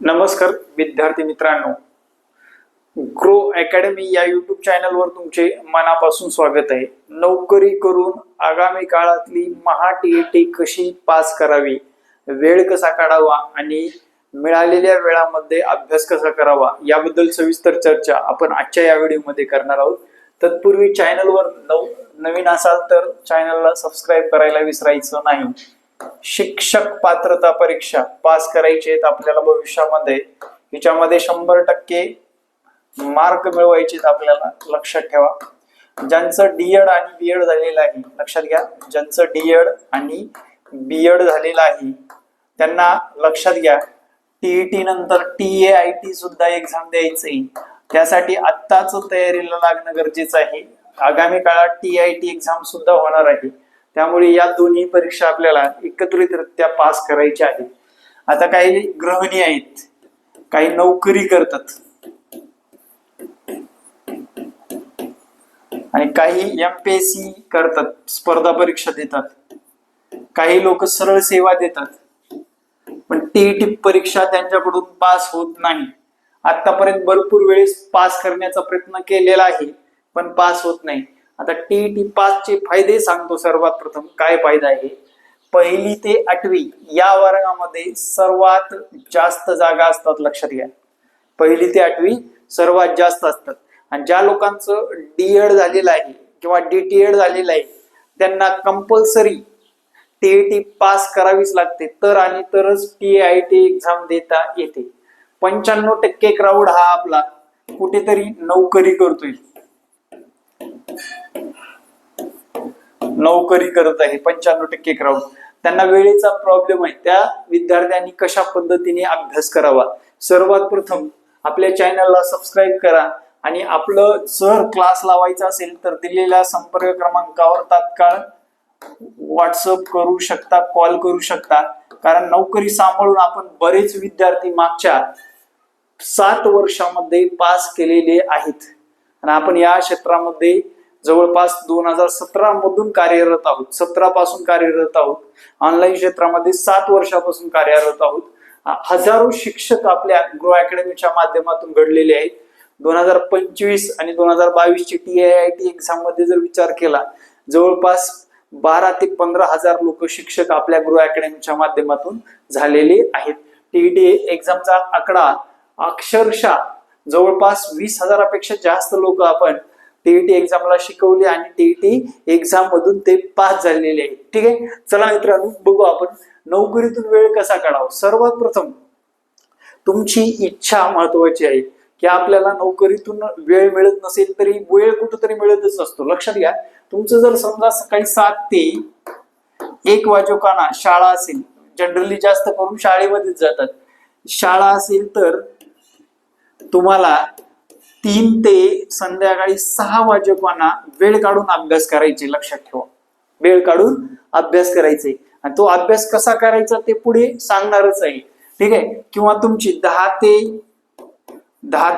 नमस्कार विद्यार्थी मित्रांनो, ग्रो अकॅडमी या युट्यूब चॅनलवर तुमचे मनापासून स्वागत आहे। नोकरी करून आगामी काळातली महा-टी कशी पास करावी, वेळ कसा काढावा आणि मिळालेल्या वेळामध्ये अभ्यास कसा करावा याबद्दल सविस्तर चर्चा आपण आजच्या या व्हिडिओमध्ये करणार आहोत। तत्पूर्वी चॅनलवर नवीन असाल तर चॅनलला सबस्क्राइब करायला विसरायचं नाही। शिक्षक पात्रता परीक्षा पास करायची आहेत आपल्याला भविष्यामध्ये, हिच्यामध्ये 100% मार्क मिळवायचे आपल्याला, लक्षात ठेवा। ज्यांचं डीएड आणि बीएड झालेलं आहे, लक्षात घ्या, ज्यांचं डीएड आणि बीएड झालेलं आहे त्यांना लक्षात घ्या, टीईटी नंतर टीएआयटी सुद्धा एक्झाम द्यायची, त्यासाठी आत्ताच तयारीला लागणं गरजेचं आहे। आगामी काळात टीआयटी एक्झाम सुद्धा होणार आहे, त्यामुळे या दोन्ही परीक्षा आपल्याला एकत्रितरित्या पास करायच्या आहेत। आता काही गृहिणी आहेत, काही नोकरी करतात आणि काही एमपीएससी करतात, स्पर्धा परीक्षा देतात, काही लोक सरळ सेवा देतात, पण टीईटी परीक्षा त्यांच्याकडून पास होत नाही। आतापर्यंत भरपूर वेळेस पास करण्याचा प्रयत्न केलेला आहे पण पास होत नाही। आता टीईटी पासचे फायदे सांगतो। सर्वात प्रथम काय फायदा आहे, 1ली ते 8वी या वर्गामध्ये सर्वात जास्त जागा असतात, लक्षात घ्या। 1ली ते 8वी सर्वात जास्त असतात आणि ज्या लोकांचं डीएड झालेलं आहे किंवा डीटीएड झालेलं आहे त्यांना कंपल्सरी टीईटी पास करावीच लागते, तर आणि तरच टीआयटी एक्झाम देता येते। 95% क्राऊड हा आपला कुठेतरी नोकरी करतोय, नोकरी करत आहे। 95% क्राऊड, त्यांना वेळेचा प्रॉब्लेम आहे। त्या विद्यार्थ्यांनी कशा पद्धतीने अभ्यास करावा, सर्वात प्रथम आपल्या चॅनलला सबस्क्राइब करा आणि आपलं जर क्लास लावायचा असेल तर दिलेल्या संपर्क क्रमांकावर तात्काळ व्हॉट्सअप करू शकता, कॉल करू शकता, कारण नोकरी सांभाळून आपण बरेच विद्यार्थी मागच्या 7 वर्षामध्ये पास केलेले आहेत आणि आपण या क्षेत्रामध्ये जवळपास 2017 मधून कार्यरत आहोत, 17 पासून कार्यरत आहोत। ऑनलाईन क्षेत्रामध्ये 7 वर्षापासून कार्यरत आहोत। हजारो शिक्षक आपल्या ग्रो अकॅडमीच्या माध्यमातून घडलेले आहेत। 2025 आणि 2022 ची टीआयटी एक्झाम मध्ये जर विचार केला, जवळपास 12 ते 15 हजार लोक शिक्षक आपल्या ग्रो अकॅडमीच्या माध्यमातून झालेले आहेत। टीईटी एक्झामचा आकडा अक्षरशः जवळपास 20,000पेक्षा जास्त लोक आपण टीईटी एक्झामला शिकवले आणि टीईटी एक्झाम मधून ते पास झालेले आहेत। ठीक आहे, चला मित्रांनो बघू आपण नोकरीतून वेळ कसा काढावा। सर्वात प्रथम तुमची इच्छा महत्वाची आहे की आपल्याला नोकरीतून वेळ मिळत नसेल तरी वेळ कुठेतरी मिळतच असतो, लक्षात घ्या। तुमचं जर समजा सकाळी 7 ते 1 वाजेपर्यंत शाळा असेल, जनरली जास्त करून शाळेमध्येच जातात, शाळा असेल तर तुम्हाला 3 ते संध्याकाळी 6 वाजेपर्यंत वेळ काढून अभ्यास करायचे, लक्षात ठेवा, वेळ काढून अभ्यास करायचे आणि तो अभ्यास कसा करायचा ते पुढे सांगणारच आहे। ठीक आहे, किंवा तुमची 10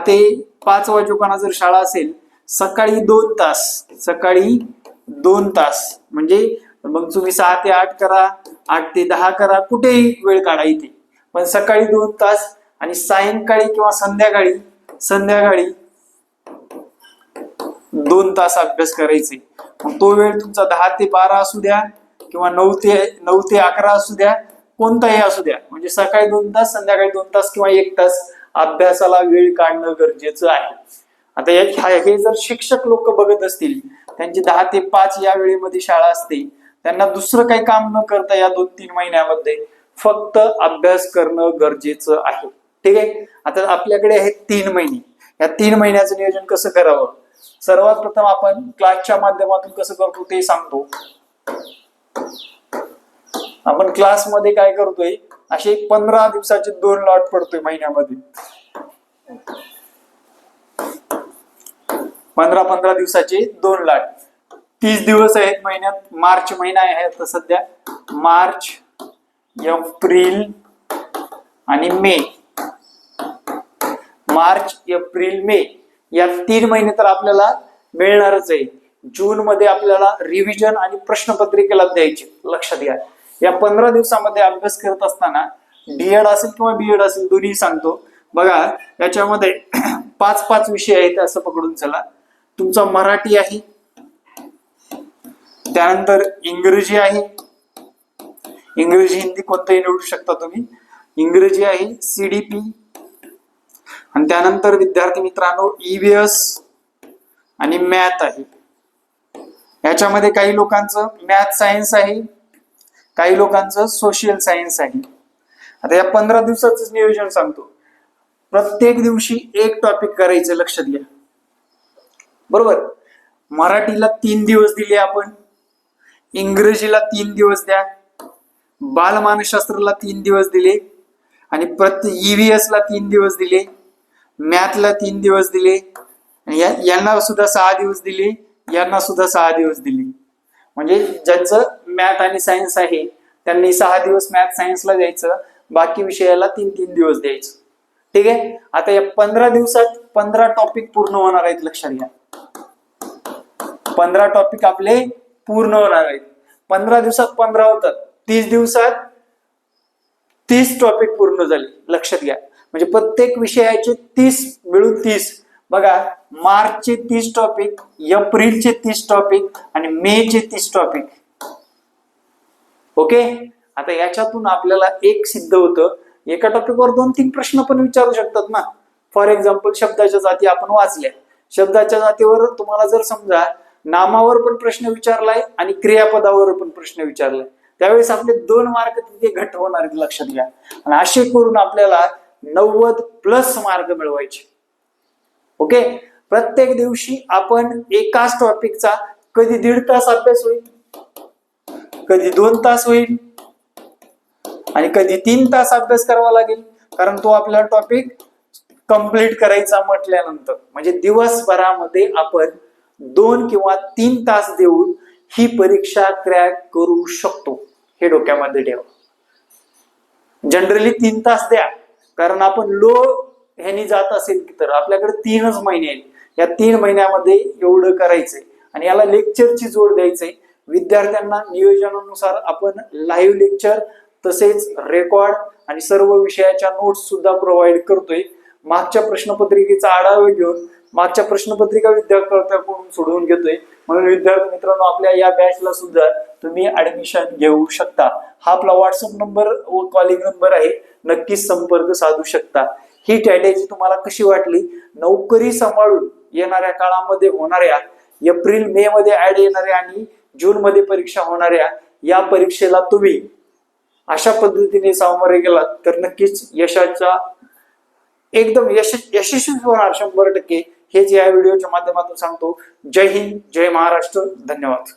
ते 5 वाजेपर्यंत जर शाळा असेल, सकाळी 2 तास, सकाळी 2 तास म्हणजे मग तुम्ही 6 ते 8 करा, 8 ते 10 करा, कुठेही वेळ काढा इथे, पण सकाळी 2 तास आणि सायंकाळी किंवा संध्याकाळी 2 तास अभ्यास करायचे। मग तो वेळ तुमचा 10 ते 12 असू द्या किंवा 9 ते 11 असू द्या, कोणताही असू द्या, म्हणजे सकाळी 2 तास, संध्याकाळी 2 तास किंवा 1 तास अभ्यासाला वेळ काढणं गरजेचं आहे। आता हे जर शिक्षक लोक बघत असतील, त्यांची 10 ते 5 या वेळेमध्ये शाळा असते, त्यांना दुसरं काही काम न करता या 2-3 महिन्यामध्ये फक्त अभ्यास करणं गरजेचं आहे। ठीक आहे, आता आपल्याकडे आहेत 3 महिने, या 3 महिन्याचं नियोजन कसं करावं। सर्वात प्रथम आपण क्लासच्या माध्यमातून कसं करतो ते सांगतो। आपण क्लासमध्ये काय करतोय, असे 15 दिवसाचे 2 लॉट पडतोय महिन्यामध्ये, 15 दिवसाचे 2 लॉट, 30 दिवस आहेत महिन्यात। मार्च महिना आहे आता सध्या, मार्च, एप्रिल आणि मे, मार्च, एप्रिल, मे या 3 महिने तर आपल्याला मिळणारच आहे। जून मध्ये आपल्याला रिव्हिजन आणि प्रश्नपत्रिकेला द्यायचे, लक्षात घ्या। या 15 दिवसामध्ये अभ्यास करत असताना डीएड असेल किंवा बीएड असेल दोन्ही सांगतो. बघा याच्यामध्ये 5 विषय आहेत असं पकडून चला. तुमचा मराठी आहे, त्यानंतर इंग्रजी आहे, इंग्रजी हिंदी कोणतंही निवडू शकता तुम्ही. इंग्रजी आहे, सीडीपी, आणि त्यानंतर विद्यार्थी मित्रांनो ईव्हीएस आणि मॅथ आहे. याच्यामध्ये काही लोकांचं मॅथ सायन्स आहे, काही लोकांचं सोशल सायन्स आहे. आता या 15 दिवसाचं नियोजन सांगतो. प्रत्येक दिवशी एक टॉपिक करायचं, लक्षात घ्या. बरोबर. मराठीला 3 दिवस दिले आपण, इंग्रजीला 3 दिवस द्या, बालमानसशास्त्राला 3 दिवस दिले, आणि ईव्हीएस ला 3 दिवस दिले, मॅथला 3 दिवस दिले, यांना सुद्धा 6 दिवस दिले, यांना सुद्धा 6 दिवस दिले. म्हणजे ज्यांचं मॅथ आणि सायन्स आहे त्यांनी 6 दिवस मॅथ सायन्सला द्यायचं, बाकी विषयाला 3-3 दिवस द्यायचं. ठीक आहे. आता या 15 दिवसात 15 टॉपिक पूर्ण होणार आहेत, लक्षात घ्या. 15 टॉपिक आपले पूर्ण होणार आहेत. 15 दिवसात 15 होतात, 30 दिवसात 30 टॉपिक पूर्ण झाले, लक्षात घ्या. म्हणजे प्रत्येक विषयाचे 30 मिळून 30. बघा, मार्चचे 30 टॉपिक, एप्रिलचे 30 टॉपिक आणि मेचे 30 टॉपिक. ओके. आता याच्यातून आपल्याला एक सिद्ध होतं, एका टॉपिकवर 2-3 प्रश्न पण विचारू शकतात ना. फॉर एक्झाम्पल शब्दाच्या जाती आपण वाचल्या, शब्दाच्या जातीवर तुम्हाला जर समजा नामावर पण प्रश्न विचारलाय आणि क्रियापदावर पण प्रश्न विचारलाय, त्यावेळेस आपले 2 मार्क तिथे घट होणार आहेत, लक्षात घ्या. आणि असे करून आपल्याला 90+ मार्क मिळवायचे. ओके. प्रत्येक दिवशी आपण एकाच टॉपिकचा कधी 1.5 तास अभ्यास होईल, कधी 2 तास होईल, आणि कधी 3 तास अभ्यास करावा लागेल, कारण तो आपला टॉपिक कंप्लीट करायचा म्हटल्यानंतर. म्हणजे दिवसभरामध्ये आपण 2 किंवा 3 तास देऊन ही परीक्षा क्रॅक करू शकतो, हे डोक्यामध्ये ठेवा. जनरली 3 तास द्या, कारण आपण लो ह्यानी जात असेल तर आपल्याकडे 3च महिने आहेत. या 3 महिन्यामध्ये एवढं करायचंय, आणि याला लेक्चरची जोड द्यायचंय. विद्यार्थ्यांना नियोजनानुसार आपण लाईव्ह लेक्चर तसेच रेकॉर्ड आणि सर्व विषयाच्या नोट्स सुद्धा प्रोव्हाइड करतोय. मागच्या प्रश्नपत्रिकेचा आढावा घेऊन मागच्या प्रश्नपत्रिका विद्यार्थ्यांकडून सोडवून घेतोय. म्हणून विद्यार्थी मित्रांनो, आपल्या या बॅचला सुद्धा तुम्ही ऍडमिशन घेऊ शकता. हा आपला व्हॉट्सअप नंबर व कॉलिंग नंबर आहे, नक्कीच संपर्क साधू शकता. ही स्ट्रॅटेजी तुम्हाला कशी वाटली? नोकरी सांभाळून येणाऱ्या काळामध्ये होणाऱ्या एप्रिल मे मध्ये ऍड येणाऱ्या आणि जून मध्ये परीक्षा होणाऱ्या या परीक्षेला तुम्ही अशा पद्धतीने सामोरे गेलात तर नक्कीच यशाचा एकदम यशस्वी होणार 100%. हेच या व्हिडिओच्या माध्यमातून सांगतो. जय हिंद, जय महाराष्ट्र, धन्यवाद.